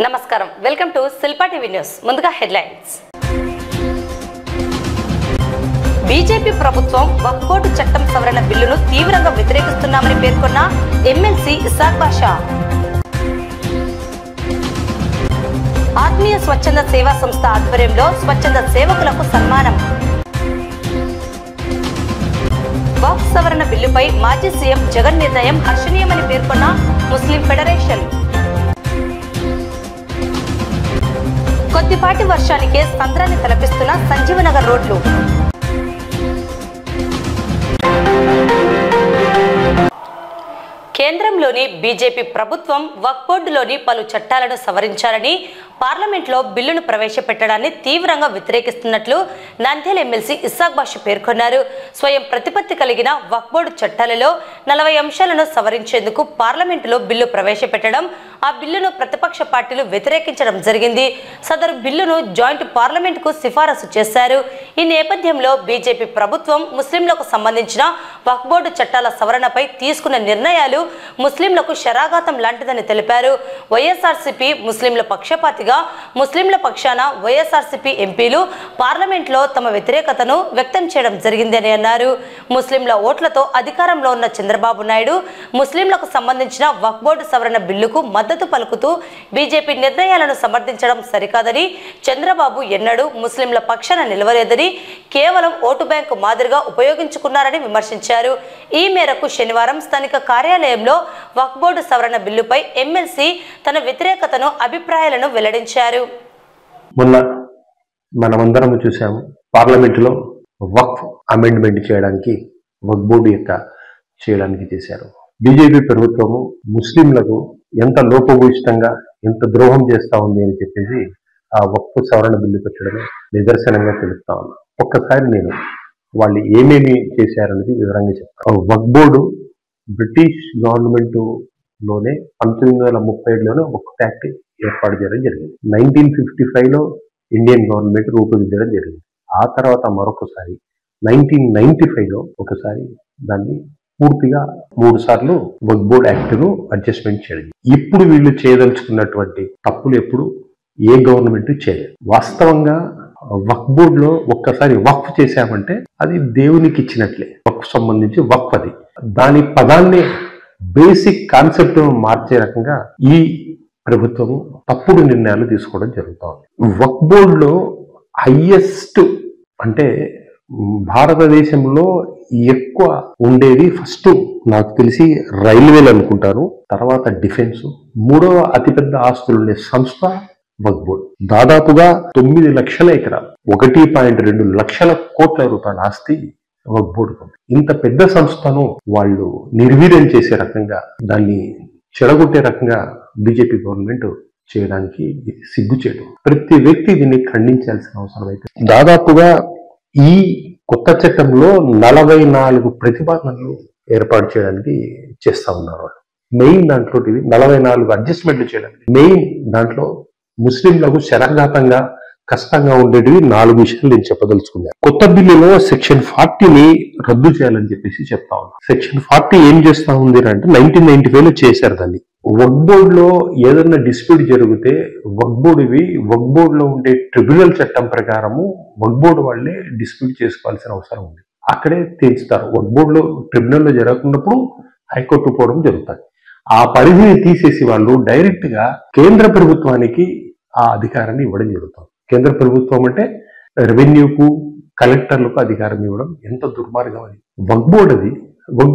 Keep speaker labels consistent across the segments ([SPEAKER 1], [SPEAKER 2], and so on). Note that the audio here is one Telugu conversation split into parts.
[SPEAKER 1] నమస్కారం, welcome to Shilpa TV news. ముందుగా హెడ్లైన్స్. బీజేపీ ప్రభుత్వం వక్ఫ్ బోర్డు చట్టం సవరణ బిల్లును తీవ్రంగా వ్యతిరేకిస్తున్నామని పేర్కొన్న ఎమ్మెల్సీ ఇసాక్ బాషా. ఆత్మీయ స్వచ్ఛంద సేవా సంస్థ ఆధ్వర్యంలో స్వచ్ఛంద సేవకులకు సన్మానం. వక్ఫ్ సవరణ బిల్లుపై మాజీ సీఎం జగన్ నిర్ణయం హర్షణీయమని పేర్కొన్న ముస్లిం ఫెడరేషన్. కొద్దిపాటి వర్షానికే సంద్రాన్ని తలపిస్తున్న సంజీవనగర్ రోడ్లు. కేంద్రంలోని బీజేపీ ప్రభుత్వం వక్ఫ్ బోర్డులోని పలు చట్టాలను సవరించాలని పార్లమెంట్లో బిల్లును ప్రవేశపెట్టడాన్ని తీవ్రంగా వ్యతిరేకిస్తున్నట్లు నంద్యాల ఎమ్మెల్సీ ఇసాక్ బాషా పేర్కొన్నారు. స్వయం ప్రతిపత్తి కలిగిన వక్ఫ్ బోర్డు చట్టాలలో 40 అంశాలను సవరించేందుకు పార్లమెంటులో బిల్లు ప్రవేశపెట్టడం, ఆ బిల్లును ప్రతిపక్ష పార్టీలు వ్యతిరేకించడం జరిగింది. సదరు బిల్లును జాయింట్ పార్లమెంటుకు సిఫారసు చేశారు. ఈ నేపథ్యంలో బీజేపీ ప్రభుత్వం ముస్లింలకు సంబంధించిన వక్ఫ్ బోర్డు చట్టాల సవరణపై తీసుకున్న నిర్ణయాలు ముస్లింలకు శరాఘాతం లాంటిదని తెలిపారు. వైఎస్ఆర్సీపీ ముస్లింల పక్షపాతిగా ముస్లింల పక్షాన వైఎస్ఆర్సీపీ ఎంపీలు పార్లమెంట్లో తమ వ్యతిరేకతను వ్యక్తం చేయడం జరిగిందని అన్నారు. ముస్లింల ఓట్లతో అధికారంలో ఉన్న చంద్రబాబు నాయుడు ముస్లింలకు సంబంధించిన వక్ఫ్ బోర్డు సవరణ బిల్లుకు మద్దతు పలుకుతూ బీజేపీ నిర్ణయాలను సమర్థించడం సరికాదని, చంద్రబాబు ఎన్నడూ ముస్లింల పక్షాన నిలవలేదని, కేవలం ఓటు బ్యాంకు మాదిరిగా ఉపయోగించుకున్నారని విమర్శించారు. ఈ మేరకు శనివారం స్థానిక కార్యాలయంలో వక్ఫ్ బోర్డు సవరణ బిల్లుపై ఎమ్మెల్సీ తన వ్యతిరేకతను అభిప్రాయాలను వెల్లడించారు.
[SPEAKER 2] మొన్న మనమందరం చూసాము, పార్లమెంటులో వక్ఫ్ అమెండ్మెంట్ చేయడానికి వక్ఫ్ బోర్డు చేయడానికి చేశారు. బీజేపీ ప్రభుత్వము ముస్లింలకు ఎంత లోపభూయిష్టంగా ఎంత ద్రోహం చేస్తా ఉంది అని చెప్పేసి ఆ వక్ఫ్ సవరణ బిల్లు పెట్టడమే నిదర్శనంగా తెలుపుతా ఉన్నా. ఒక్కసారి నేను వాళ్ళు ఏమేమి చేశారనేది వివరంగా చెప్తాను. వక్ఫ్ బోర్డు బ్రిటిష్ గవర్నమెంట్ లోనే 1937లోనే వక్ఫ్ యాక్ట్ ఏర్పాటు చేయడం జరిగింది. 1955లో ఇండియన్ గవర్నమెంట్ రూపొందించడం జరిగింది. ఆ తర్వాత మరొకసారి 1995లో ఒకసారి దాన్ని పూర్తిగా 3 సార్లు వక్ఫ్ బోర్డ్ యాక్ట్ ను అడ్జస్ట్మెంట్ చేయడం. ఇప్పుడు వీళ్ళు చేయదలుచుకున్నటువంటి తప్పులు ఎప్పుడు ఏ గవర్నమెంట్ చేయలేదు. వాస్తవంగా వక్ఫ్ బోర్డ్ లో ఒక్కసారి వక్ఫ్ చేశామంటే అది దేవునికి ఇచ్చినట్లే. వక్ఫ్ సంబంధించి వక్ఫ్ అది దాని పదాన్ని బేసిక్ కాన్సెప్ట్ మార్చే రకంగా ఈ ప్రభుత్వము తప్పుడు నిర్ణయాలు తీసుకోవడం జరుగుతూ ఉంది. వక్ఫ్ బోర్డ్ లో హైయెస్ట్ అంటే భారతదేశంలో ఎక్కువ ఉండేది ఫస్ట్ నాకు తెలిసి రైల్వేలు అనుకుంటారు, తర్వాత డిఫెన్స్, 3వ అతిపెద్ద ఆస్తులు ఉండే సంస్థ వక్ఫ్ బోర్డ్. దాదాపుగా 9 లక్షల ఎకరాలు, 1.2 లక్షల కోట్ల రూపాయల ఆస్తి వక్ఫ్ బోర్డు. ఇంత పెద్ద సంస్థను వాళ్ళు నిర్వీర్యం చేసే రకంగా, దాన్ని చెడగొట్టే రకంగా బీజేపీ గవర్నమెంట్ చేయడానికి సిగ్గుచేటు. ప్రతి వ్యక్తి దీన్ని ఖండించాల్సిన అవసరం అయితే. దాదాపుగా ఈ కొత్త చట్టంలో 44 ప్రతిపాదనలు ఏర్పాటు చేయడానికి చేస్తా ఉన్నారు వాళ్ళు. మెయిన్ దాంట్లో 44 అడ్జస్ట్మెంట్లు చేయడానికి. మెయిన్ దాంట్లో ముస్లింలకు శరాఘాతంగా కష్టంగా ఉండేటివి 4 విషయాలు నేను చెప్పదలుచుకున్నాను. కొత్త బిల్లులో సెక్షన్ 40ని రద్దు చేయాలని చెప్పేసి చెప్తా ఉన్నా. సెక్షన్ 40 ఏం చేస్తా ఉంది అంటే 1995లో చేశారు దాన్ని. వక్ఫ్ బోర్డ్ లో ఏదైనా డిస్ప్యూట్ జరిగితే వక్ఫ్ బోర్డ్ లో ఉండే ట్రిబ్యునల్ చట్టం ప్రకారము వక్ఫ్ బోర్డు వాళ్ళే డిస్ప్యూట్ చేసుకోవాల్సిన అవసరం ఉంది. అక్కడే తీర్చుతారు. వక్ఫ్ బోర్డ్ లో ట్రిబ్యునల్ లో జరగకున్నప్పుడు హైకోర్టు పోవడం జరుగుతుంది. ఆ పరిధిని తీసేసి వాళ్ళు డైరెక్ట్ గా కేంద్ర ప్రభుత్వానికి ఆ అధికారాన్ని ఇవ్వడం జరుగుతుంది. కేంద్ర ప్రభుత్వం అంటే రెవెన్యూకు, కలెక్టర్లకు అధికారం ఇవ్వడం ఎంత దుర్మార్గం అది. వక్ఫ్ బోర్డు అది. వక్ఫ్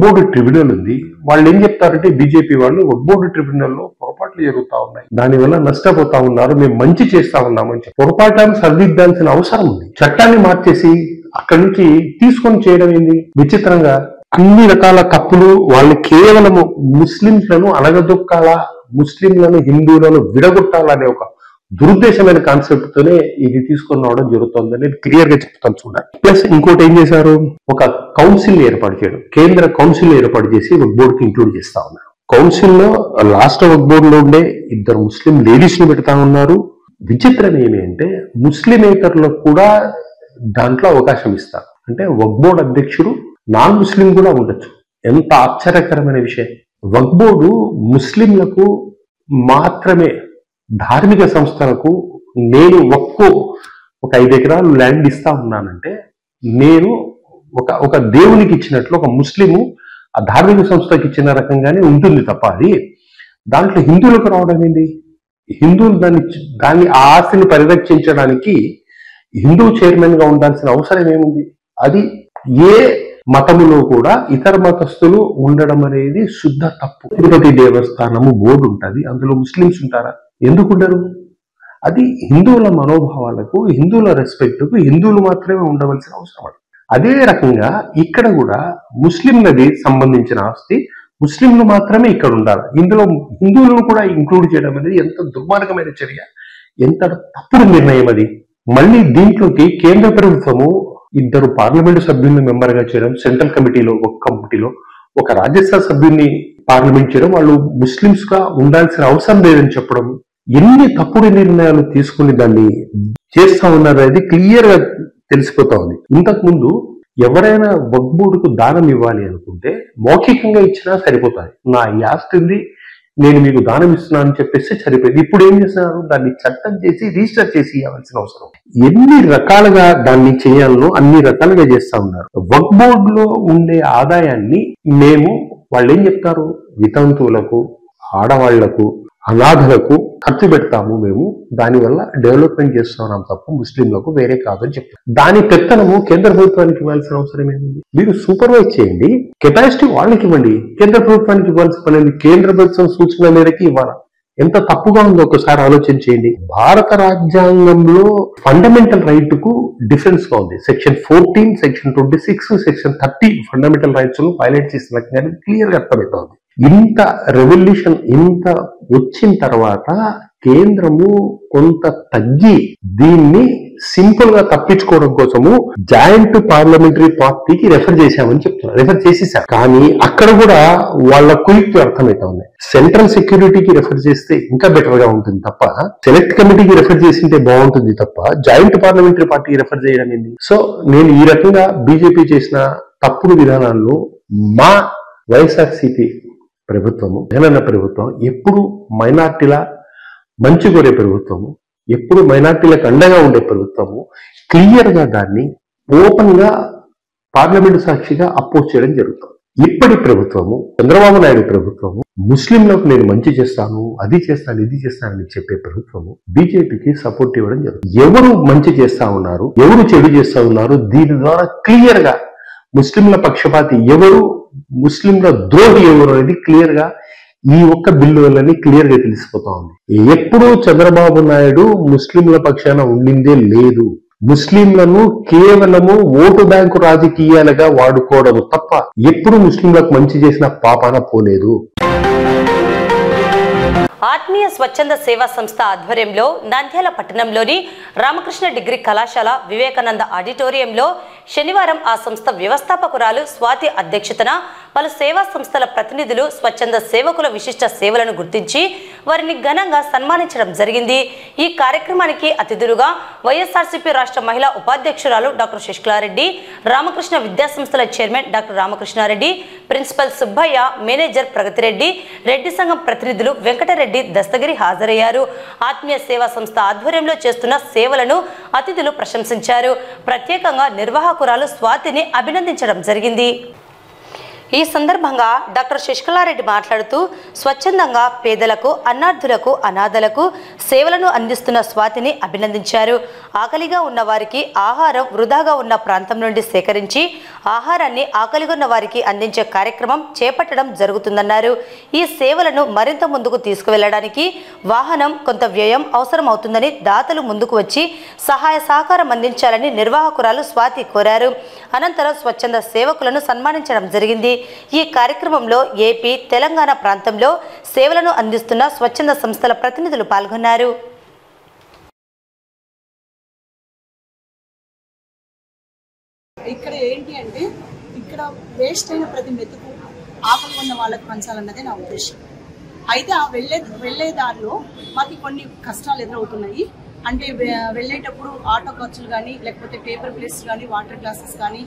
[SPEAKER 2] బోర్డు ట్రిబ్యునల్ ఉంది. వాళ్ళు ఏం చెప్తారంటే బీజేపీ వాళ్ళు వక్ఫ్ బోర్డు ట్రిబ్యునల్లో పొరపాట్లు జరుగుతా ఉన్నాయి, దానివల్ల నష్టపోతా ఉన్నారు, మేము మంచి చేస్తా ఉన్నామని చెప్పి పొరపాటును సరిదిద్దాల్సిన అవసరం ఉంది. చట్టాన్ని మార్చేసి అక్కడి నుంచి తీసుకొని చేయడం ఏంది విచిత్రంగా. అన్ని రకాల తప్పులు వాళ్ళు కేవలము ముస్లింలను అనగదొక్కాలా, ముస్లింలను హిందువులను విడగొట్టాలనే ఒక దురుద్దేశమైన కాన్సెప్ట్ తోనే ఇది తీసుకొని రావడం జరుగుతుందని క్లియర్ గా చెప్తాను చూడండి. ప్లస్ ఇంకోటి ఏం చేశారు, ఒక కౌన్సిల్ ఏర్పాటు చేయడం, కేంద్ర కౌన్సిల్ ఏర్పాటు చేసి వక్ఫ్ బోర్డ్ కి ఇంక్లూడ్ చేస్తా ఉన్నారు. కౌన్సిల్లో లాస్ట్ వక్ఫ్ బోర్డ్ లో ఉండే 2 ముస్లిం లేడీస్ ని పెడతా ఉన్నారు. విచిత్రం ఏమి అంటే ముస్లిమేతరులకు కూడా దాంట్లో అవకాశం ఇస్తారు. అంటే వక్ఫ్ బోర్డ్ అధ్యక్షుడు నాన్ ముస్లిం కూడా ఉండొచ్చు. ఎంత ఆశ్చర్యకరమైన విషయం. వక్ఫ్ బోర్డు ముస్లింలకు మాత్రమే ధార్మిక సంస్థలకు నేను ఒక 5 ఎకరాలు ల్యాండ్ ఇస్తా ఉన్నానంటే నేను ఒక దేవునికి ఇచ్చినట్లు ఒక ముస్లిము ఆ ధార్మిక సంస్థకి ఇచ్చిన రకంగానే ఉంటుంది తప్ప అది దాంట్లో హిందువులకు రావడం ఏంటి? హిందువులు దాన్ని ఆ ఆస్తిని పరిరక్షించడానికి హిందూ చైర్మన్ గా ఉండాల్సిన అవసరం ఏముంది? అది ఏ మతములో కూడా ఇతర మతస్థులు ఉండడం అనేది శుద్ధ తప్పు. తిరుపతి దేవస్థానము బోర్డు ఉంటుంది, అందులో ముస్లిమ్స్ ఉంటారా? ఎందుకు ఉండరు? అది హిందువుల మనోభావాలకు, హిందువుల రెస్పెక్ట్కు హిందువులు మాత్రమే ఉండవలసిన అవసరం. అదే రకంగా ఇక్కడ కూడా ముస్లింలది సంబంధించిన ఆస్తి ముస్లింలు మాత్రమే ఇక్కడ ఉండాలి. ఇందులో హిందువులను కూడా ఇంక్లూడ్ చేయడం అనేది ఎంత దుర్మార్గమైన చర్య, ఎంత తప్పుడు నిర్ణయం అది. మళ్ళీ దీంట్లోకి కేంద్ర ప్రభుత్వము 2 పార్లమెంటు సభ్యుల్ని మెంబర్గా చేయడం, సెంట్రల్ కమిటీలో ఒక రాజ్యసభ సభ్యుల్ని పార్లమెంట్ చేయడం, వాళ్ళు ముస్లింస్ గా ఉండాల్సిన అవసరం లేదని చెప్పడం, ఎన్ని తప్పుడు నిర్ణయాలు తీసుకుని దాన్ని చేస్తా ఉన్నారు అనేది క్లియర్ గా తెలిసిపోతా ఉంది. ఇంతకు ముందు ఎవరైనా వక్ఫ్ బోర్డుకు దానం ఇవ్వాలి అనుకుంటే మౌఖికంగా ఇచ్చినా సరిపోతాయి. నా ఈ ఆస్తి ఉంది, నేను మీకు దానం ఇస్తున్నాను అని చెప్పేసి సరిపోయింది. ఇప్పుడు ఏం చేస్తున్నారు? దాన్ని చట్టం చేసి రిజిస్టర్ చేసి ఇవ్వాల్సిన అవసరం. ఎన్ని రకాలుగా దాన్ని చేయాలనో అన్ని రకాలుగా చేస్తా ఉన్నారు. వక్ఫ్ బోర్డులో ఉండే ఆదాయాన్ని వాళ్ళు ఏం చెప్తారు? వితంతువులకు, ఆడవాళ్లకు, అనాథలకు ఖర్చు పెడతాము, మేము దానివల్ల డెవలప్మెంట్ చేస్తున్నాం తప్ప ముస్లింలకు వేరే కాదని చెప్తారు. దాని పెత్తనము కేంద్ర ప్రభుత్వానికి ఇవ్వాల్సిన అవసరం ఏముంది? మీరు సూపర్వైజ్ చేయండి, కెపాసిటీ వాళ్ళకి ఇవ్వండి. కేంద్ర ప్రభుత్వానికి ఇవ్వాల్సిన పని కేంద్ర ప్రభుత్వం సూచన మేరకు ఇవ్వాలి. ఎంత తప్పుగా ఉందో ఒకసారి ఆలోచన చేయండి. భారత రాజ్యాంగంలో ఫండమెంటల్ రైట్ కు డిఫరెన్స్ గా ఉంది. Section 14, section 26, section 30 fundamental rights ను వైలేట్ చేసిన క్లియర్ గా అర్థమవుతోంది. ఇంత రెవల్యూషన్ ఇంత వచ్చిన తర్వాత కేంద్రము కొంత తగ్గి దీన్ని సింపుల్ గా తప్పించుకోవడం కోసము జాయింట్ పార్లమెంటరీ పార్టీకి రెఫర్ చేశామని చెప్తున్నారు. రెఫర్ చేసేసారు, కానీ అక్కడ కూడా వాళ్ళ కుయుక్తి అర్థమైతా ఉంది. సెంట్రల్ సెక్యూరిటీకి రెఫర్ చేస్తే ఇంకా బెటర్ గా ఉంటుంది తప్ప, సెలెక్ట్ కమిటీకి రెఫర్ చేసింటే బాగుంటుంది తప్ప జాయింట్ పార్లమెంటరీ పార్టీకి రెఫర్ చేయడం ఏంది? సో నేను ఈ రకంగా బీజేపీ చేసిన తప్పుడు విధానాలను మా వైఎస్ఆర్సీపీ ప్రభుత్వము, జగనన్న ప్రభుత్వం ఎప్పుడు మైనార్టీల మంచి కోరే ప్రభుత్వము, ఎప్పుడు మైనార్టీలకు అండగా ఉండే ప్రభుత్వము క్లియర్ గా దాన్ని ఓపెన్ గా పార్లమెంటు సాక్షిగా అపోజ్ చేయడం జరుగుతుంది. ఇప్పటి ప్రభుత్వము, చంద్రబాబు నాయుడు ప్రభుత్వము, ముస్లింలకు నేను మంచి చేస్తాను, అది చేస్తాను, ఇది చేస్తానని చెప్పే ప్రభుత్వము బీజేపీకి సపోర్ట్ ఇవ్వడం జరుగుతుంది. ఎవరు మంచి చేస్తా ఉన్నారు, ఎవరు చెడు చేస్తా ఉన్నారు, దీని ద్వారా క్లియర్ గా ముస్లింల పక్షపాతి ఎవరు, ముస్లింల ద్రోహి ఎవరు అనేది క్లియర్ గా ఈ ఒక్క బిల్లు వల్లనే క్లియర్ గా తెలిసిపోతా ఉంది. ఎప్పుడూ చంద్రబాబు నాయుడు ముస్లింల పక్షాన ఉండిందే లేదు. ముస్లింలను కేవలము ఓటు బ్యాంకు రాజకీయాలుగా వాడుకోవడం తప్ప ఎప్పుడు ముస్లింలకు మంచి చేసిన పాపాన పోలేదు.
[SPEAKER 1] ఆత్మీయ స్వచ్ఛంద సేవా సంస్థ ఆధ్వర్యంలో నంద్యాల పట్టణంలోని రామకృష్ణ డిగ్రీ కళాశాల వివేకానంద ఆడిటోరియంలో శనివారం ఆ సంస్థ వ్యవస్థాపకురాలు స్వాతి అధ్యక్షతన పలు సేవా సంస్థల ప్రతినిధులు స్వచ్ఛంద సేవకుల విశిష్ట సేవలను గుర్తించి వారిని ఘనంగా సన్మానించడం జరిగింది. ఈ కార్యక్రమానికి అతిథులుగా వైఎస్ఆర్సీపీ రాష్ట్ర మహిళా ఉపాధ్యక్షురాలు డాక్టర్ శశికళారెడ్డి, రామకృష్ణ విద్యాసంస్థల chairman doctor Ramakrishna Reddy, principal Subbaiah, manager Pragati Reddy, Reddy సంఘం ప్రతినిధులు వెంకటరెడ్డి, దస్తగిరి హాజరయ్యారు. ఆత్మీయ సేవా సంస్థ ఆధ్వర్యంలో చేస్తున్న సేవలను అతిథులు ప్రశంసించారు. ప్రత్యేకంగా నిర్వాహకురాలు స్వాతిని అభినందించడం జరిగింది. ఈ సందర్భంగా డాక్టర్ శశికళారెడ్డి మాట్లాడుతూ స్వచ్ఛందంగా పేదలకు, అన్నార్థులకు, అనాథలకు సేవలను అందిస్తున్న స్వాతిని అభినందించారు. ఆకలిగా ఉన్న వారికి ఆహారం వృధాగా ఉన్న ప్రాంతం నుండి సేకరించి ఆహారాన్ని ఆకలిగా ఉన్న వారికి అందించే కార్యక్రమం చేపట్టడం జరుగుతుందన్నారు. ఈ సేవలను మరింత ముందుకు తీసుకువెళ్లడానికి వాహనం, కొంత వ్యయం అవసరం అవుతుందని దాతలు ముందుకు వచ్చి సహాయ సహకారం అందించాలని నిర్వాహకురాలు స్వాతి కోరారు. అనంతరం స్వచ్ఛంద సేవకులను సన్మానించడం జరిగింది. ఈ కార్యక్రమంలో ఏపీ, తెలంగాణ ప్రాంతంలో సేవలను అందిస్తున్న స్వచ్ఛంద సంస్థల ప్రతినిధులు పాల్గొన్నారు.
[SPEAKER 3] ఇక్కడ ఏంటి అంటే ఇక్కడ వేస్ట్ అయిన ప్రతి మెతుకు ఆకలి ఉన్న వాళ్ళకి పంచాలన్నదే నా ఉద్దేశం. అయితే ఆ వెళ్లే దారిలో మాకు కొన్ని కష్టాలు ఎదురవుతున్నాయి. అంటే వెళ్ళేటప్పుడు ఆటో ఖర్చులు కానీ, లేకపోతే పేపర్ ప్లేట్స్ కానీ, వాటర్ గ్లాసెస్ కానీ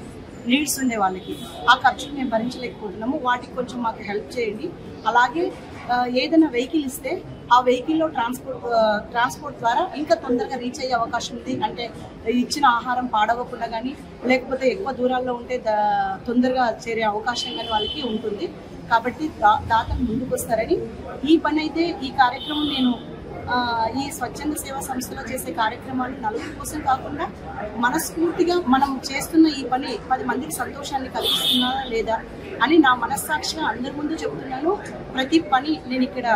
[SPEAKER 3] నీడ్స్ ఉండే వాళ్ళకి ఆ ఖర్చులు మేము భరించలేకపోతున్నాము. వాటికి కొంచెం మాకు హెల్ప్ చేయండి. అలాగే ఏదైనా వెహికల్ ఇస్తే ఆ వెహికల్లో ట్రాన్స్పోర్ట్ ద్వారా ఇంకా తొందరగా రీచ్ అయ్యే అవకాశం ఉంది. అంటే ఇచ్చిన ఆహారం పాడవకుండా కానీ లేకపోతే ఎక్కువ దూరాల్లో ఉంటే తొందరగా చేరే అవకాశం కానీ వాళ్ళకి ఉంటుంది. కాబట్టి దాతలు ముందుకు వస్తారని ఈ పని అయితే ఈ కార్యక్రమం నేను ఈ స్వచ్ఛంద సేవా సంస్థలో చేసే కార్యక్రమాలు నలుగురి కోసం కాకుండా మనస్ఫూర్తిగా మనం చేస్తున్న ఈ పని 10 మందికి సంతోషాన్ని కలిగిస్తున్నా లేదా అని నా మనస్సాక్షిగా అందరి ముందు చెప్తున్నాను. ప్రతి పని నేను ఇక్కడ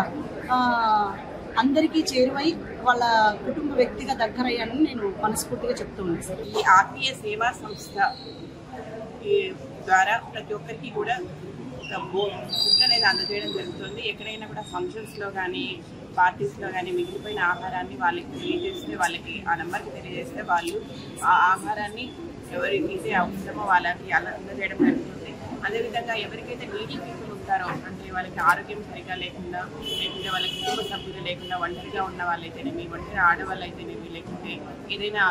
[SPEAKER 3] అందరికీ చేరువై వాళ్ళ కుటుంబ వ్యక్తిగా దగ్గరయ్యానని నేను మనస్ఫూర్తిగా చెప్తున్నాను.
[SPEAKER 4] ఈ ఆత్మీయ సేవా సంస్థ ద్వారా ప్రతి ఒక్కరికి కూడా ఫుడ్ అనేది అందజేయడం జరుగుతుంది. ఎక్కడైనా కూడా ఫంక్షన్స్లో కానీ పార్టీస్లో కానీ మిగిలిపోయిన ఆహారాన్ని వాళ్ళకి తెలియజేస్తే, వాళ్ళకి ఆ నెంబర్కి తెలియజేస్తే వాళ్ళు ఆ ఆహారాన్ని ఎవరికైతే అవసరమో వాళ్ళకి అలా అందజేయడం జరుగుతుంది. అదేవిధంగా ఎవరికైతే నీడీ పీపుల్ ఉంటారో, అంటే వాళ్ళకి ఆరోగ్యం సరిగా లేకుండా, లేకుంటే వాళ్ళ కుటుంబ సభ్యులు లేకుండా ఒంటరిగా ఉన్న వాళ్ళైతేనేమి, ఒంటరి ఆడవాళ్ళు అయితేనేమి, లేకుంటే ఏదైనా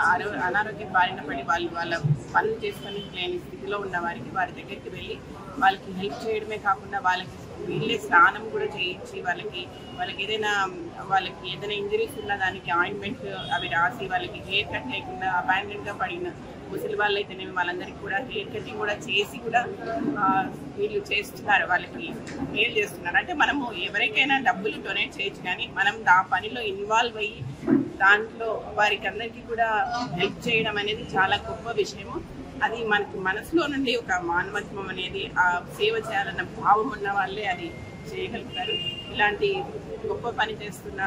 [SPEAKER 4] అనారోగ్యం బారిన పడి వాళ్ళ పనులు చేసుకొని లేని స్థితిలో ఉన్న వారికి వారి దగ్గరికి వెళ్ళి వాళ్ళకి హెల్ప్ చేయడమే కాకుండా వాళ్ళకి వీళ్ళే స్నానం కూడా చేయించి వాళ్ళకి ఏదైనా ఇంజరీస్ ఉన్న దానికి ఆయింట్మెంట్ అవి రాసి వాళ్ళకి హెయిర్ కట్ లేకుండా అబాండెంట్గా పడిన ముసలి వాళ్ళు అయితేనేమి వాళ్ళందరికీ కూడా హెయిర్ కటింగ్ కూడా చేసి కూడా వీళ్ళు చేస్తున్నారు, వాళ్ళకి మేలు చేస్తున్నారు. అంటే మనము ఎవరికైనా డబ్బులు డొనేట్ చేయొచ్చు, కానీ మనం ఆ పనిలో ఇన్వాల్వ్ అయ్యి దాంట్లో వారికి అందరికీ కూడా హెల్ప్ చేయడం అనేది చాలా గొప్ప విషయము. అది మనకి మనసులో నుండి ఒక మానవత్వం అనేది, ఆ సేవ చేయాలన్న భావం ఉన్న వాళ్ళే అది చేయగలుగుతారు. ఇలాంటి గొప్ప పని చేస్తున్న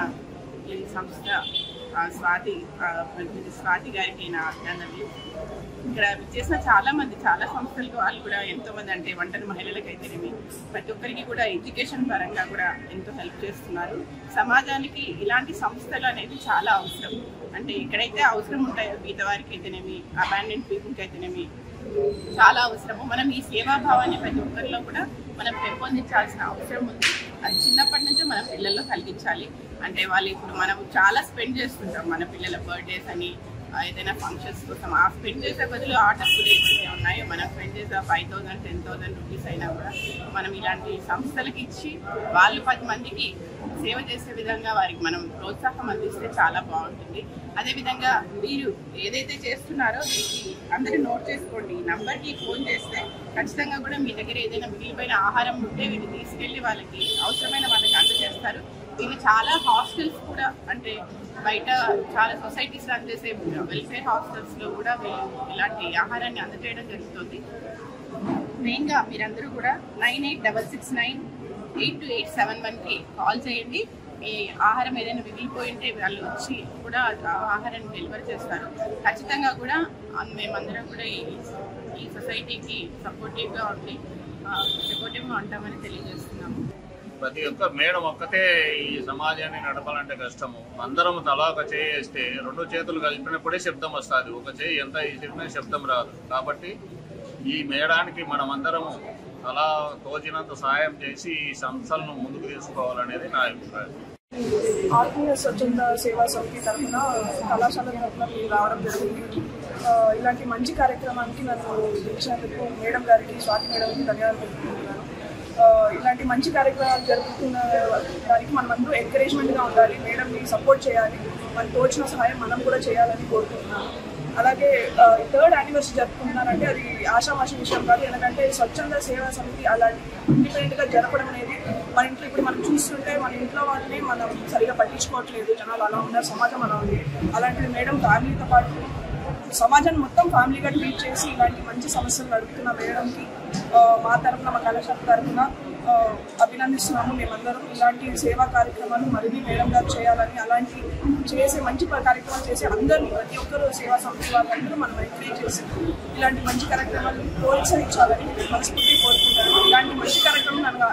[SPEAKER 4] ఈ సంస్థ స్వాతి గారికి నా అభినందనలు. ఇక్కడ చేసిన చాలా సంస్థలకు వాళ్ళు కూడా ఎంతోమంది, అంటే ఒంటరి మహిళలకైతేనేమి ప్రతి ఒక్కరికి కూడా ఎడ్యుకేషన్ పరంగా కూడా ఎంతో హెల్ప్ చేస్తున్నారు. సమాజానికి ఇలాంటి సంస్థలు అనేది చాలా అవసరం. అంటే ఎక్కడైతే అవసరం ఉంటాయో పేదవారికి అయితేనేమి, అబాండెంట్ పీపుల్కి అయితేనేమి చాలా అవసరము. మనం ఈ సేవాభావాన్ని ప్రతి ఒక్కరిలో కూడా మనం పెంపొందించాల్సిన అవసరం ఉంది. అది చిన్నప్పటి నుంచే మనం పిల్లల్లో కలిగించాలి. అంటే వాళ్ళు ఇప్పుడు మనం చాలా స్పెండ్ చేస్తుంటాం మన పిల్లల బర్త్డేస్ అని, ఏదైనా ఫంక్షన్స్ కోసం ఆ స్పెండ్ చేసే బదులు ఆ డబ్బులు ఏవైతే ఉన్నాయో మనం స్పెండ్ చేసే 5,000 10,000 రూపీస్ అయినా కూడా మనం ఇలాంటి సంస్థలకి ఇచ్చి వాళ్ళు 10 మందికి సేవ చేసే విధంగా వారికి మనం ప్రోత్సాహం అందిస్తే చాలా బాగుంటుంది. అదేవిధంగా మీరు ఏదైతే చేస్తున్నారో దీనికి అందరూ నోట్ చేసుకోండి. ఈ నంబర్కి ఫోన్ చేస్తే ఖచ్చితంగా కూడా మీ దగ్గర ఏదైనా మిగిలిపోయిన ఆహారం ఉంటే వీళ్ళు తీసుకెళ్ళి వాళ్ళకి అవసరమైన వాళ్ళకి అందజేస్తారు. వీళ్ళు చాలా హాస్టల్స్ కూడా, అంటే బయట చాలా సొసైటీస్ రన్ చేసే వెల్ఫేర్ హాస్టల్స్లో కూడా వీళ్ళు ఇలాంటి ఆహారాన్ని అందజేయడం జరుగుతుంది. మెయిన్గా మీరందరూ కూడా 9866982871కి కాల్ చేయండి. మీ ఆహారం ఏదైనా మిగిలిపోయి ఉంటే వాళ్ళు వచ్చి కూడా ఆహారాన్ని డెలివరీ చేస్తారు. ఖచ్చితంగా కూడా మేమందరం కూడా ఈ సొసైటీకి సపోర్టివ్గా ఉంటామని తెలియజేస్తున్నాము.
[SPEAKER 5] ప్రతి ఒక్క మేడం ఒక్కతే ఈ సమాజాన్ని నడపాలంటే కష్టము. అందరం తలా ఒక చేయి వేస్తే 2 చేతులు కలిపినప్పుడే శబ్దం వస్తుంది. ఒక చేయి ఎంత వేసినా శబ్దం రాదు. కాబట్టి ఈ మేడానికి మనమందరము అలా తోచినంత సహాయం చేసి ఈ సంస్థలను ముందుకు తీసుకోవాలనేది నా అభిప్రాయం.
[SPEAKER 6] ఆత్మీయ స్వచ్ఛంద సేవా సమితి తరఫున కళాశాల తరఫున రావడం జరిగింది. ఇలాంటి మంచి కార్యక్రమానికి నన్ను పిలిచినందుకు మేడం గారికి, స్వాతి మేడంకి ధన్యవాదాలు తెలుపుకుంటున్నాను. ఇలాంటి మంచి కార్యక్రమాలు జరుపుతున్న దానికి మనమందరూ ఎంకరేజ్మెంట్గా ఉండాలి, మేడంని సపోర్ట్ చేయాలి, మనకు తోచిన సహాయం మనం కూడా చేయాలని కోరుకుంటున్నాను. అలాగే 3rd యానివర్సరీ జరుపుకుంటున్నారంటే అది ఆషామాషి విషయం కాదు. ఎందుకంటే స్వచ్ఛంద సేవా సమితి అలాంటి ఇండిపెండెంట్గా జరపడం అనేది మన ఇంట్లో ఇప్పుడు మనం చూస్తుంటే మన ఇంట్లో వాళ్ళని మనం సరిగా పట్టించుకోవట్లేదు. జనాలు అలా ఉన్నారు, సమాజం అలా ఉంది. అలాంటిది మేడం ఫ్యామిలీతో పాటు సమాజాన్ని మొత్తం ఫ్యామిలీగా ట్రీట్ చేసి ఇలాంటి మంచి సమస్యలు నడుపుతున్న మేడంకి మా తరఫున, మా కళాశాల తరఫున అభినందిస్తున్నాము. మేమందరం ఇలాంటి సేవా కార్యక్రమాలు మరిన్ని మేడం గారు చేయాలని, అలాంటి చేసే మంచి కార్యక్రమాలు చేసి అందరినీ ప్రతి ఒక్కరు సేవా సంస్థ వాళ్ళందరూ మనం ఎంకరేజ్ చేసి ఇలాంటి మంచి కార్యక్రమాలు ప్రోత్సహించాలని మనస్ఫూర్తిగా కోరుకుంటాను. ఇలాంటి మంచి కార్యక్రమం నన్ను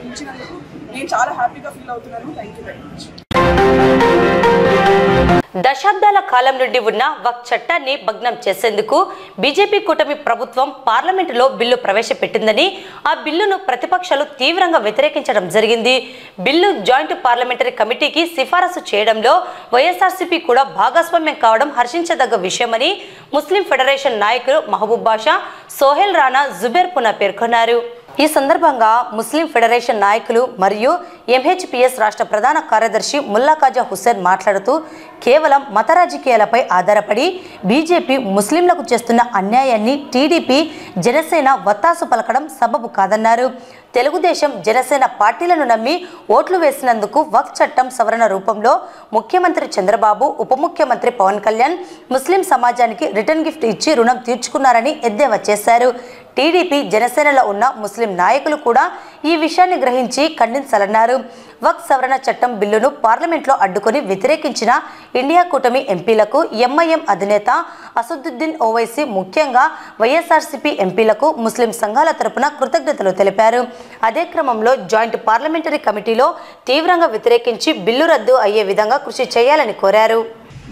[SPEAKER 6] ఇచ్చినందుకు నేను చాలా హ్యాపీగా ఫీల్ అవుతున్నాను. Thank you very much.
[SPEAKER 1] దశాబ్దాల కాలం నుండి ఉన్న వక్ఫ్ చట్టాన్ని భగ్నం చేసేందుకు బీజేపీ కూటమి ప్రభుత్వం పార్లమెంటులో బిల్లు ప్రవేశపెట్టిందని, ఆ బిల్లును ప్రతిపక్షాలు తీవ్రంగా వ్యతిరేకించడం జరిగింది. బిల్లు జాయింట్ పార్లమెంటరీ కమిటీకి సిఫారసు చేయడంలో వైఎస్ఆర్సీపీ కూడా భాగస్వామ్యం కావడం హర్షించదగ్గ విషయమని ముస్లిం ఫెడరేషన్ నాయకులు మహబూబ్ బాషా, సోహెల్ రాణా, జుబేర్ పునా పేర్కొన్నారు. ఈ సందర్భంగా ముస్లిం ఫెడరేషన్ నాయకులు మరియు ఎంహెచ్పిఎస్ రాష్ట్ర ప్రధాన కార్యదర్శి ముల్లా ఖాజా హుస్సేన్ మాట్లాడుతూ కేవలం మత రాజకీయాలపై ఆధారపడి బీజేపీ ముస్లింలకు చేస్తున్న అన్యాయాన్ని టీడీపీ జనసేన వత్తాసు పలకడం సబబు కాదన్నారు. తెలుగుదేశం జనసేన పార్టీలను నమ్మి ఓట్లు వేసినందుకు వక్ఫ్ చట్టం సవరణ రూపంలో ముఖ్యమంత్రి చంద్రబాబు ఉప ముఖ్యమంత్రి పవన్ కళ్యాణ్ ముస్లిం సమాజానికి రిటర్న్ గిఫ్ట్ ఇచ్చి రుణం తీర్చుకున్నారని ఎద్దేవా చేశారు. టీడీపీ జనసేనలో ఉన్న ముస్లిం నాయకులు కూడా ఈ విషయాన్ని గ్రహించి ఖండించాలన్నారు. వక్ఫ్ సవరణ చట్టం బిల్లును పార్లమెంట్లో అడ్డుకొని వ్యతిరేకించిన ఇండియా కూటమి ఎంపీలకు ఎంఐఎం అధినేత అసదుద్దీన్ ఓవైసీ ముఖ్యంగా వైఎస్ఆర్సీపీ ఎంపీలకు ముస్లిం సంఘాల తరపున కృతజ్ఞతలు తెలిపారు. అదే క్రమంలో జాయింట్ పార్లమెంటరీ కమిటీలో తీవ్రంగా వ్యతిరేకించి బిల్లు రద్దు అయ్యే విధంగా కృషి చేయాలని కోరారు.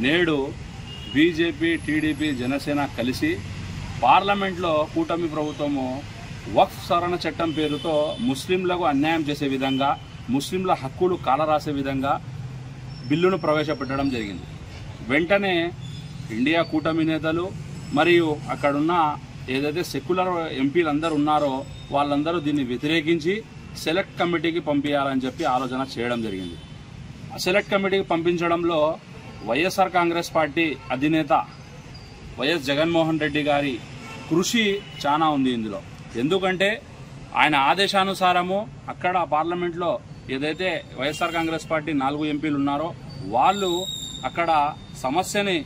[SPEAKER 7] నేడు బీజేపీ టీడీపీ జనసేన కలిసి పార్లమెంట్లో కూటమి ప్రభుత్వము వక్ఫ్ సవరణ చట్టం పేరుతో ముస్లింలకు అన్యాయం చేసే విధంగా, ముస్లింల హక్కులు కాలరాసే విధంగా బిల్లును ప్రవేశపెట్టడం జరిగింది. వెంటనే ఇండియా కూటమి నేతలు మరియు అక్కడున్న ఏదైతే సెక్యులర్ ఎంపీలందరూ ఉన్నారో వాళ్ళందరూ దీన్ని వ్యతిరేకించి సెలెక్ట్ కమిటీకి పంపించాలని చెప్పి ఆలోచన చేయడం జరిగింది. ఆ సెలెక్ట్ కమిటీకి పంపించడంలో వైఎస్ఆర్ కాంగ్రెస్ పార్టీ అధినేత వైఎస్ జగన్మోహన్ రెడ్డి గారి కృషి చాలా ఉంది ఇందులో. ఎందుకంటే ఆయన ఆదేశానుసారము అక్కడ పార్లమెంట్లో ఏదైతే వైఎస్ఆర్ కాంగ్రెస్ పార్టీ 4 ఎంపీలు ఉన్నారో వాళ్ళు అక్కడ సమస్యని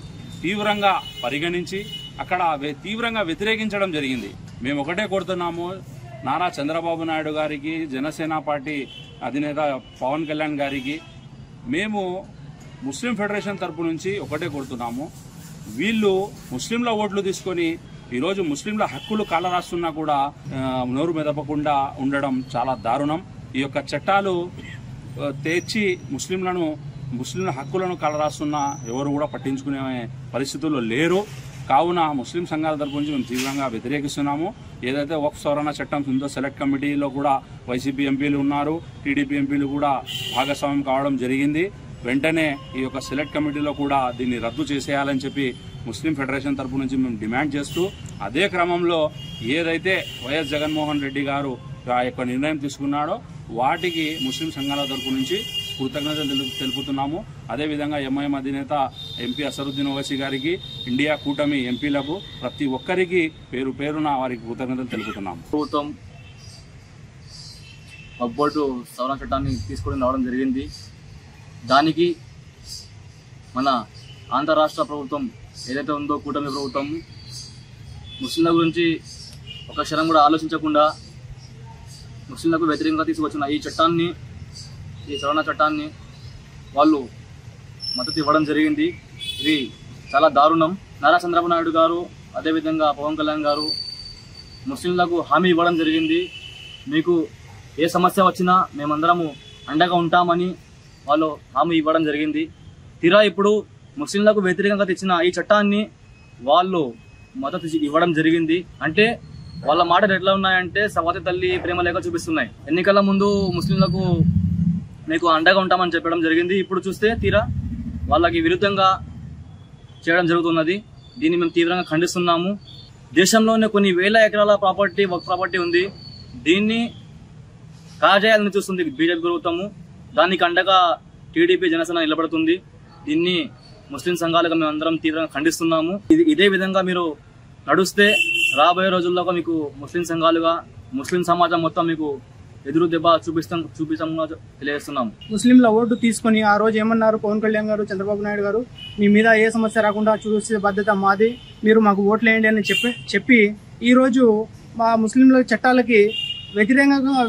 [SPEAKER 7] తీవ్రంగా పరిగణించి అక్కడ తీవ్రంగా వ్యతిరేకించడం జరిగింది. మేము ఒకటే కోరుతున్నాము, నారా చంద్రబాబు నాయుడు గారికి, జనసేన పార్టీ అధినేత పవన్ కళ్యాణ్ గారికి మేము ముస్లిం ఫెడరేషన్ తరపు నుంచి ఒకటే కోరుతున్నాము, వీళ్ళు ముస్లింల ఓట్లు తీసుకొని ఈరోజు ముస్లింల హక్కులు కాలరాస్తున్నా కూడా నోరు మెదపకుండా ఉండడం చాలా దారుణం. ఈ యొక్క చట్టాలు తెచ్చి ముస్లింల హక్కులను కాలరాస్తున్నా ఎవరు కూడా పట్టించుకునే పరిస్థితుల్లో లేరు. కావున ముస్లిం సంఘాల తరపు నుంచి మేము తీవ్రంగా వ్యతిరేకిస్తున్నాము. ఏదైతే వక్ఫ్ సవరణ చట్టం ఉందో సెలెక్ట్ కమిటీలో కూడా వైసీపీ ఎంపీలు ఉన్నారు, టీడీపీ ఎంపీలు కూడా భాగస్వామ్యం కావడం జరిగింది. వెంటనే ఈ యొక్క సెలెక్ట్ కమిటీలో కూడా దీన్ని రద్దు చేసేయాలని చెప్పి ముస్లిం ఫెడరేషన్ తరపు నుంచి మేము డిమాండ్ చేస్తూ, అదే క్రమంలో ఏదైతే వైఎస్ జగన్మోహన్ రెడ్డి గారు ఆ యొక్క నిర్ణయం తీసుకున్నాడో వాటికి ముస్లిం సంఘాల తరపు నుంచి కృతజ్ఞతలు తెలుపుతున్నాము. అదేవిధంగా ఎంఐఎం అధినేత ఎంపీ అసదుద్దీన్ ఓవైసీ గారికి, ఇండియా కూటమి ఎంపీలకు ప్రతి ఒక్కరికి పేరు పేరున వారికి కృతజ్ఞతలు తెలుపుతున్నాము.
[SPEAKER 8] ప్రభుత్వం వక్ఫ్ సవరణ చట్టాన్ని తీసుకొని రావడం జరిగింది. దానికి మన ఆంధ్ర రాష్ట్ర ప్రభుత్వం ఏదైతే ఉందో కూటమి ప్రభుత్వం ముస్లింల గురించి ఒక క్షణం కూడా ఆలోచించకుండా ముస్లింలకు వ్యతిరేకంగా తీసుకొచ్చిన ఈ సవరణ చట్టాన్ని వాళ్ళు మద్దతు ఇవ్వడం జరిగింది. ఇది చాలా దారుణం. నారా చంద్రబాబు నాయుడు గారు అదేవిధంగా పవన్ కళ్యాణ్ గారు ముస్లింలకు హామీ ఇవ్వడం జరిగింది, మీకు ఏ సమస్య వచ్చినా మేమందరము అండగా ఉంటామని వాళ్ళు హామీ ఇవ్వడం జరిగింది. తీరా ఇప్పుడు ముస్లింలకు వ్యతిరేకంగా తెచ్చిన ఈ చట్టాన్ని వాళ్ళు మద్దతు ఇవ్వడం జరిగింది. అంటే వాళ్ళ మాటలు ఎట్లా ఉన్నాయంటే సవాతి తల్లి ప్రేమ లేఖ చూపిస్తున్నాయి. ఎన్నికల ముందు ముస్లింలకు మీకు అండగా ఉంటామని చెప్పడం జరిగింది, ఇప్పుడు చూస్తే తీరా వాళ్ళకి విరుద్ధంగా చేయడం జరుగుతున్నది. దీన్ని మేము తీవ్రంగా ఖండిస్తున్నాము. దేశంలోనే కొన్ని వేల ఎకరాల వక్ఫ్ ప్రాపర్టీ ఉంది, దీన్ని కాజేయాలని చూస్తుంది బీజేపీ ప్రభుత్వము. దానికి అండగా టీడీపీ జనసేన నిలబడుతుంది. దీన్ని ముస్లిం సంఘాలుగా మేము అందరం తీవ్రంగా ఖండిస్తున్నాము. ఇదే విధంగా మీరు నడుస్తే రాబోయే రోజుల్లో మీకు ముస్లిం సంఘాలుగా ముస్లిం సమాజం మొత్తం మీకు ఎదురు దెబ్బ చూపిస్తామని తెలియజేస్తున్నాము.
[SPEAKER 9] ముస్లింల ఓటు తీసుకుని ఆ రోజు ఏమన్నారు పవన్ కళ్యాణ్ గారు, చంద్రబాబు నాయుడు గారు, మీ మీద ఏ సమస్య రాకుండా చూసే బాధ్యత మాది, మీరు మాకు ఓట్లు వేయండి అని చెప్పి ఈరోజు మా ముస్లింల చట్టాలకి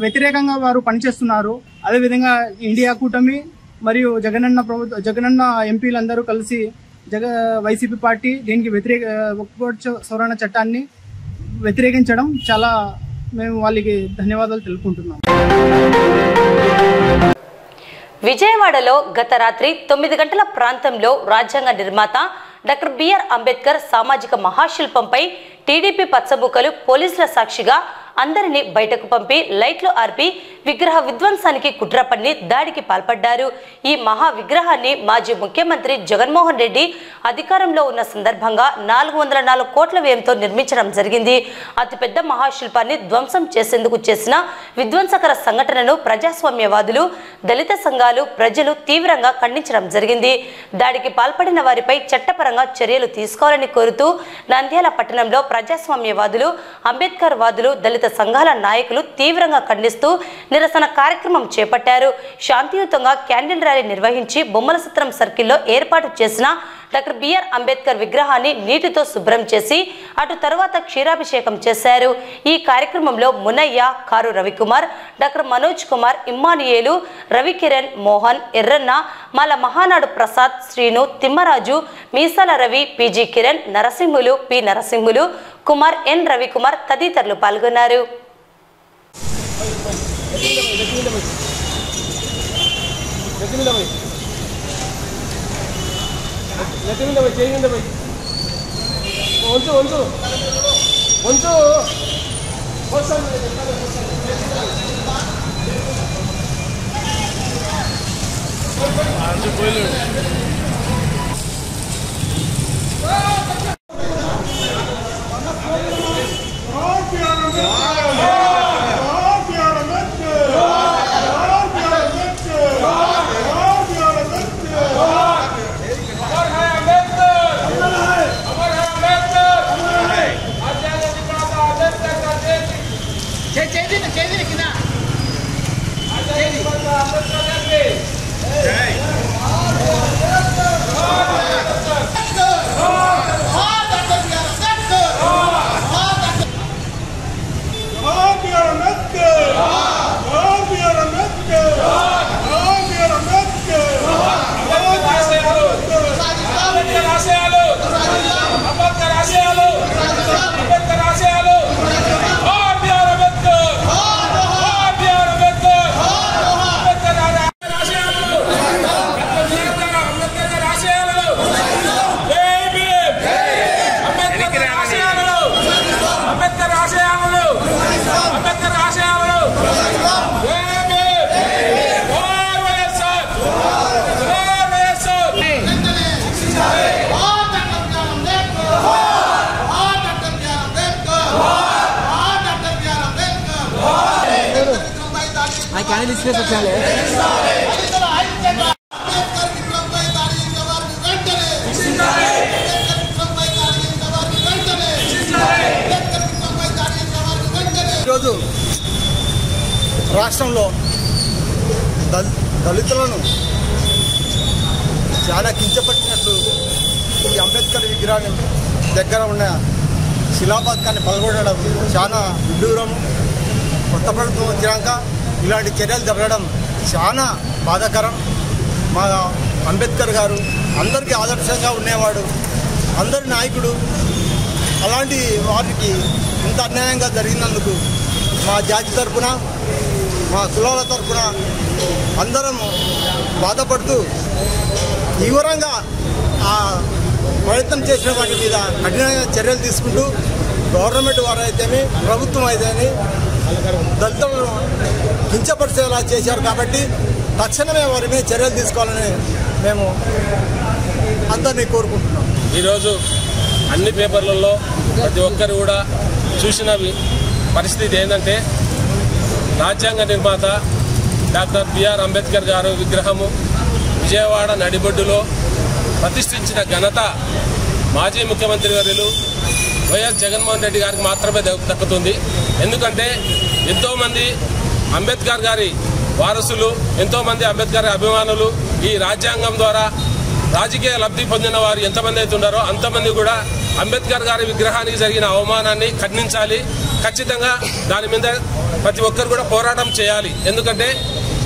[SPEAKER 9] వ్యతిరేకంగా వారు పనిచేస్తున్నారు. అదేవిధంగా ఇండియా కూటమి మరియు జగనన్న ఎంపీలందరూ కలిసి వైసీపీ పార్టీ దీనికి వక్ఫ్ సవరణ చట్టాన్ని వ్యతిరేకించడం చాలా మేము వాళ్ళకి ధన్యవాదాలు తెలుపుకుంటున్నాం.
[SPEAKER 1] విజయవాడలో గత రాత్రి 9 గంటల ప్రాంతంలో రాజ్యాంగ నిర్మాత డాక్టర్ బిఆర్ అంబేద్కర్ సామాజిక మహాశిల్పంపై టీడీపీ పచ్చబుక్కలు పోలీసుల సాక్షిగా అందరినీ బయటకు పంపి లైట్లు ఆర్పి విగ్రహ విధ్వంసానికి కుట్ర పన్ని దాడికి పాల్పడ్డారు. ఈ మహా విగ్రహాన్ని మాజీ ముఖ్యమంత్రి జగన్మోహన్ రెడ్డి అధికారంలో ఉన్న సందర్భంగా 404 కోట్ల వ్యయంతో నిర్మించడం జరిగింది. అతిపెద్ద మహాశిల్పాన్ని ధ్వంసం చేసేందుకు చేసిన విధ్వంసకర సంఘటనను ప్రజాస్వామ్యవాదులు, దళిత సంఘాలు, ప్రజలు తీవ్రంగా ఖండించడం జరిగింది. దాడికి పాల్పడిన వారిపై చట్టపరంగా చర్యలు తీసుకోవాలని కోరుతూ నంద్యాల పట్టణంలో ప్రజాస్వామ్యవాదులు, అంబేద్కర్ వాదులు, దళిత సంఘాల నాయకులు తీవ్రంగా ఖండిస్తూ నిరసన కార్యక్రమం చేపట్టారు. శాంతియుతంగా క్యాండిల్ ర్యాలీ నిర్వహించి బొమ్మల సత్రం సర్కిల్లో ఏర్పాటు చేసిన డాక్టర్ బిఆర్ అంబేద్కర్ విగ్రహాన్ని నీటితో శుభ్రం చేసి అటు తరువాత క్షీరాభిషేకం చేశారు. ఈ కార్యక్రమంలో మునయ్య, కారు Ravi Kumar, doctor Manoj Kumar, Immanuel, Ravi Kiran, Mohan, Erranna, Mala Mahanadu Prasad, Srinu, Thimmaraju, Meesala Ravi, PG Kiran, Narasimhulu, P Narasimhulu, Kumar, N Ravi Kumar తదితరులు పాల్గొన్నారు.
[SPEAKER 10] ఈరోజు రాష్ట్రంలో దళితులను చాలా కించపరిచినట్లు ఈ అంబేద్కర్ విగ్రహాన్ని దగ్గర ఉన్న శిలాపథకాన్ని పలగొట్టడం చాలా విడ్డూరం. కొత్త ప్రభుత్వం వచ్చినాక ఇలాంటి చర్యలు జరగడం చాలా బాధాకరం. మా అంబేద్కర్ గారు అందరికీ ఆదర్శంగా ఉండేవాడు, అందరి నాయకుడు. అలాంటి వారికి ఇంత అన్యాయంగా జరిగినందుకు మా జాతి తరఫున, మా కులాల తరఫున అందరం బాధపడుతూ తీవ్రంగా ఆ ప్రయత్నం చేసిన వాటి మీద కఠినంగా చర్యలు తీసుకుంటూ గవర్నమెంట్ వారు అయితేమి, ప్రభుత్వం అయితేమి దళితులను కించపరిచేలా చేశారు. కాబట్టి తక్షణమే వారి మీద చర్యలు తీసుకోవాలని మేము అందరినీ కోరుకుంటున్నాం.
[SPEAKER 11] ఈరోజు అన్ని పేపర్లలో ప్రతి ఒక్కరు కూడా చూసిన పరిస్థితి ఏంటంటే రాజ్యాంగ నిర్మాత డాక్టర్ బిఆర్ అంబేద్కర్ గారు విగ్రహము విజయవాడ నడిబొడ్డులో ప్రతిష్ఠించిన ఘనత మాజీ ముఖ్యమంత్రి వర్యులు వైఎస్ జగన్మోహన్ రెడ్డి గారికి మాత్రమే దక్కుతుంది. ఎందుకంటే ఎంతోమంది అంబేద్కర్ గారి వారసులు, ఎంతోమంది అంబేద్కర్ అభిమానులు ఈ రాజ్యాంగం ద్వారా రాజకీయ లబ్ధి పొందిన వారు ఎంతమంది అయితే ఉన్నారో అంతమంది కూడా అంబేద్కర్ గారి విగ్రహానికి జరిగిన అవమానాన్ని ఖండించాలి. ఖచ్చితంగా దాని మీద ప్రతి ఒక్కరు కూడా పోరాటం చేయాలి. ఎందుకంటే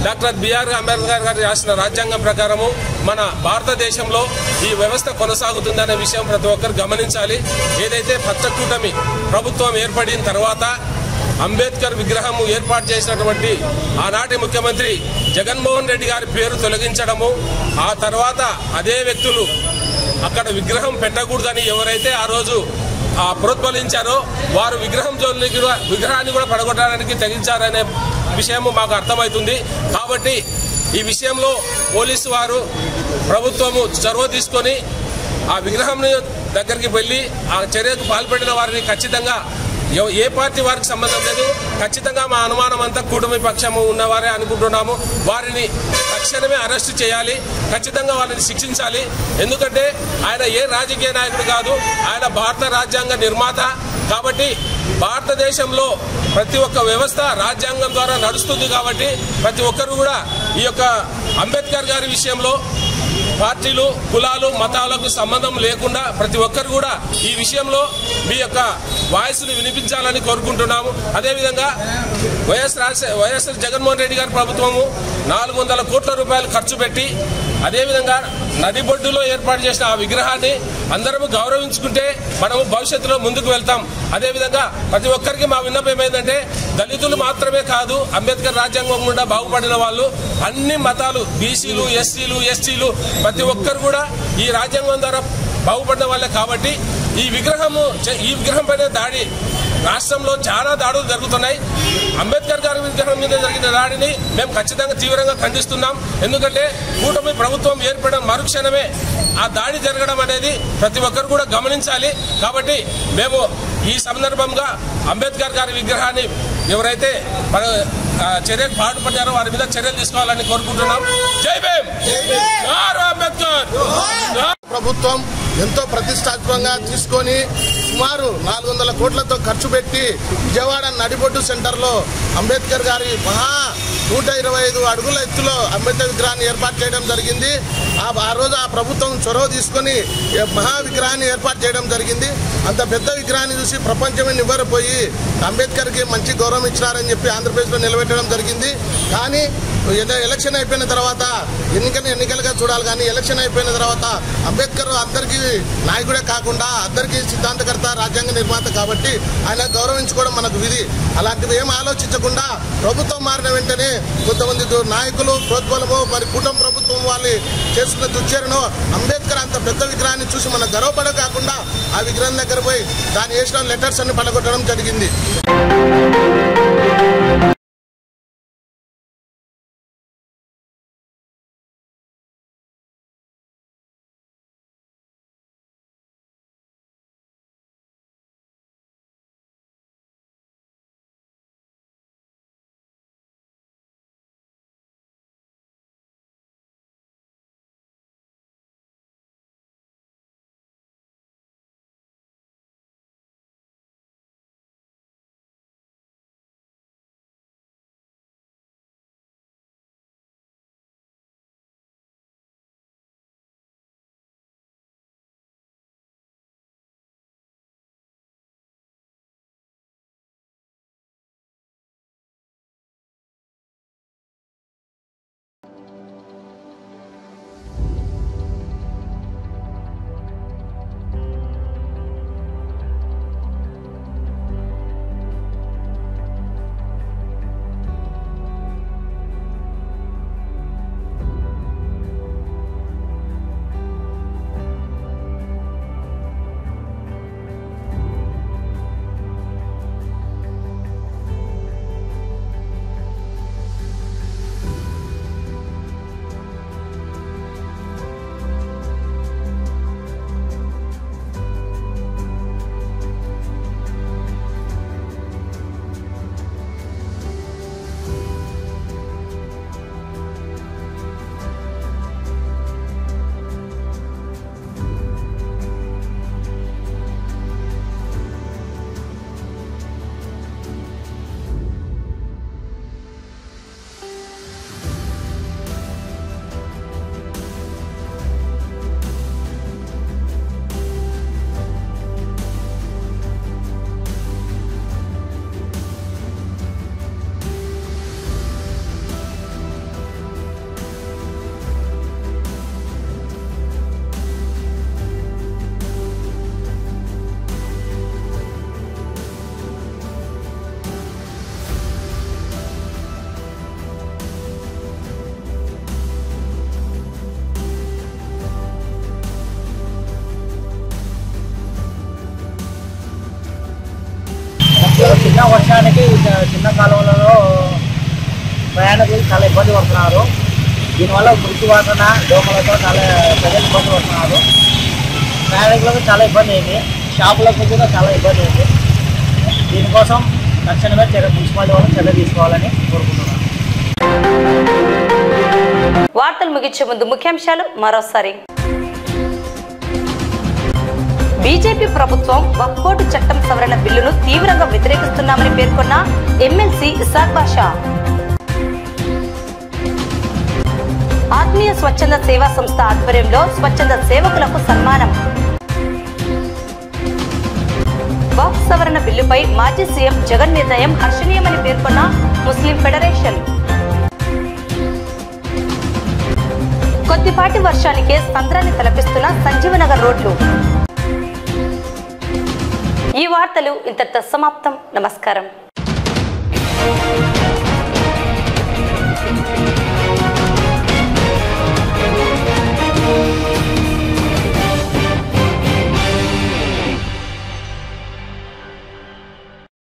[SPEAKER 11] డాక్టర్ బిఆర్ అంబేద్కర్ గారు రాసిన రాజ్యాంగం ప్రకారము మన భారతదేశంలో ఈ వ్యవస్థ కొనసాగుతుందనే విషయం ప్రతి ఒక్కరు గమనించాలి. ఏదైతే పచ్చకూటమి ప్రభుత్వం ఏర్పడిన తర్వాత అంబేద్కర్ విగ్రహం ఏర్పాటు చేసినటువంటి ఆనాటి ముఖ్యమంత్రి జగన్మోహన్ రెడ్డి గారి పేరు తొలగించడము, ఆ తర్వాత అదే వ్యక్తులు అక్కడ విగ్రహం పెట్టకూడదని ఎవరైతే ఆ రోజు ప్రోత్బలించారో వారు విగ్రహాన్ని కూడా పడగొట్టడానికి తెగించారనే విషయం మాకు అర్థమవుతుంది. కాబట్టి ఈ విషయంలో పోలీసు వారు ప్రభుత్వము చొరవ తీసుకొని ఆ విగ్రహం దగ్గరికి వెళ్ళి ఆ చర్యకు పాల్పడిన వారిని ఖచ్చితంగా ఏ పార్టీ వారికి సంబంధం లేదు, ఖచ్చితంగా మా అనుమానం అంతా కూటమి పక్షము ఉన్నవారే అనుకుంటున్నాము. వారిని తక్షణమే అరెస్ట్ చేయాలి, ఖచ్చితంగా వారిని శిక్షించాలి. ఎందుకంటే ఆయన ఏ రాజకీయ నాయకుడు కాదు, ఆయన భారత రాజ్యాంగ నిర్మాత. కాబట్టి భారతదేశంలో ప్రతి ఒక్క వ్యవస్థ రాజ్యాంగం ద్వారా నడుస్తుంది. కాబట్టి ప్రతి ఒక్కరు కూడా ఈ యొక్క అంబేద్కర్ గారి విషయంలో పార్టీలు, కులాలు, మతాలకు సంబంధం లేకుండా ప్రతి ఒక్కరు కూడా ఈ విషయంలో మీ యొక్క వాయిస్ని వినిపించాలని కోరుకుంటున్నాము. అదేవిధంగా వైఎస్ జగన్మోహన్ రెడ్డి గారి ప్రభుత్వము 400 కోట్ల రూపాయలు ఖర్చు పెట్టి అదేవిధంగా నడిబొడ్డులో ఏర్పాటు చేసిన ఆ విగ్రహాన్ని అందరము గౌరవించుకుంటే మనము భవిష్యత్తులో ముందుకు వెళ్తాం. అదేవిధంగా ప్రతి ఒక్కరికి మా విన్నపం ఏంటంటే దళితులు మాత్రమే కాదు, అంబేద్కర్ రాజ్యాంగం గుండా బాగుపడిన వాళ్ళు అన్ని మతాలు, బీసీలు, ఎస్సీలు, ఎస్టీలు ప్రతి ఒక్కరు కూడా ఈ రాజ్యాంగం ద్వారా బాగుపడిన వాళ్ళే. కాబట్టి ఈ విగ్రహం పైన దాడి రాష్ట్రంలో చాలా దాడులు జరుగుతున్నాయి. అంబేద్కర్ గారి విగ్రహం మీద జరిగిన దాడిని మేము ఖచ్చితంగా తీవ్రంగా ఖండిస్తున్నాం. ఎందుకంటే కూటమి ప్రభుత్వం ఏర్పడిన మరుక్షణమే ఆ దాడి జరగడం అనేది ప్రతి ఒక్కరు కూడా గమనించాలి. కాబట్టి మేము ఈ సందర్భంగా అంబేద్కర్ గారి విగ్రహాన్ని ఎవరైతే చర్యకు పాటుపడ్డారో వారి మీద చర్యలు తీసుకోవాలని కోరుకుంటున్నాం. జై భీమ్, అంబేద్కర్.
[SPEAKER 12] ప్రభుత్వం ఎంతో ప్రతిష్టాత్మకంగా తీసుకొని సుమారు 400 కోట్లతో ఖర్చు పెట్టి విజయవాడ నడిబొడ్డు సెంటర్లో అంబేద్కర్ గారి 125 అడుగుల ఎత్తులో అంబేద్కర్ విగ్రహాన్ని ఏర్పాటు చేయడం జరిగింది. ఆ రోజు ఆ ప్రభుత్వం చొరవ తీసుకొని మహా విగ్రహాన్ని ఏర్పాటు చేయడం జరిగింది. అంత పెద్ద విగ్రహాన్ని చూసి ప్రపంచమే నివ్వరపోయి అంబేద్కర్కి మంచి గౌరవం ఇచ్చినారని చెప్పి ఆంధ్రప్రదేశ్లో నిలబెట్టడం జరిగింది. కానీ ఎలక్షన్ అయిపోయిన తర్వాత ఎన్నికలుగా చూడాలి. కానీ ఎలక్షన్ అయిపోయిన తర్వాత అంబేద్కర్ అందరికీ నాయకుడే కాకుండా అందరికీ సిద్ధాంతకర్త, రాజ్యాంగ నిర్మాత. కాబట్టి ఆయన గౌరవించుకోవడం మనకు విధి. అలాంటివి ఏం ఆలోచించకుండా ప్రభుత్వం మారిన వెంటనే కొంతమంది నాయకులు ప్రోద్బలమో మరి కూటమి ప్రభుత్వం వాళ్ళు చేస్తున్న దుశ్చరణో అంబేద్కర్ అంత పెద్ద విగ్రహాన్ని చూసి మన గర్వపడ కాకుండా ఆ విగ్రహం దగ్గర పోయి దాని వేసిన లెటర్స్ అన్ని పడగొట్టడం జరిగింది.
[SPEAKER 13] చిన్న వర్షానికి చిన్న కాలువలలో ప్రయాణికులు చాలా ఇబ్బంది పడుతున్నారు. దీనివల్ల మురికి వాసన దోమలతో చాలా ప్రజలు ఇబ్బంది పడుతున్నారు. ప్రయాణికులకు చాలా ఇబ్బంది అయింది, షాపులకు కూడా చాలా ఇబ్బంది అయింది. దీనికోసం తక్షణమే మున్సిపాలిటీ వాళ్ళు చర్య తీసుకోవాలని కోరుకుంటున్నాను.
[SPEAKER 1] వార్తలు ముగించే ముందు ముఖ్యాంశాలు మరోసారి. బీజేపీ ప్రభుత్వం వక్ఫ్ బోర్డు చట్టం సవరణ బిల్లును తీవ్రంగా వ్యతిరేకిస్తున్నామని పేర్కొన్న ఎమ్మెల్సీ ఇసాక్ బాషా. ఆత్మీయ స్వచ్ఛంద సేవా సంస్థ ఆధ్వర్యంలో స్వచ్ఛంద సేవకులకు సన్మానం. వక్ఫ్ సవరణ బిల్లుపై మాజీ సీఎం జగన్ నిర్ణయం హర్షణీయమని పేర్కొన్న ముస్లిం ఫెడరేషన్. కొద్దిపాటి వర్షానికే సంద్రాన్ని తలపిస్తున్న సంజీవనగర్ రోడ్లు. ఈ వార్తలు ఇంతటితో సమాప్తం. నమస్కారం.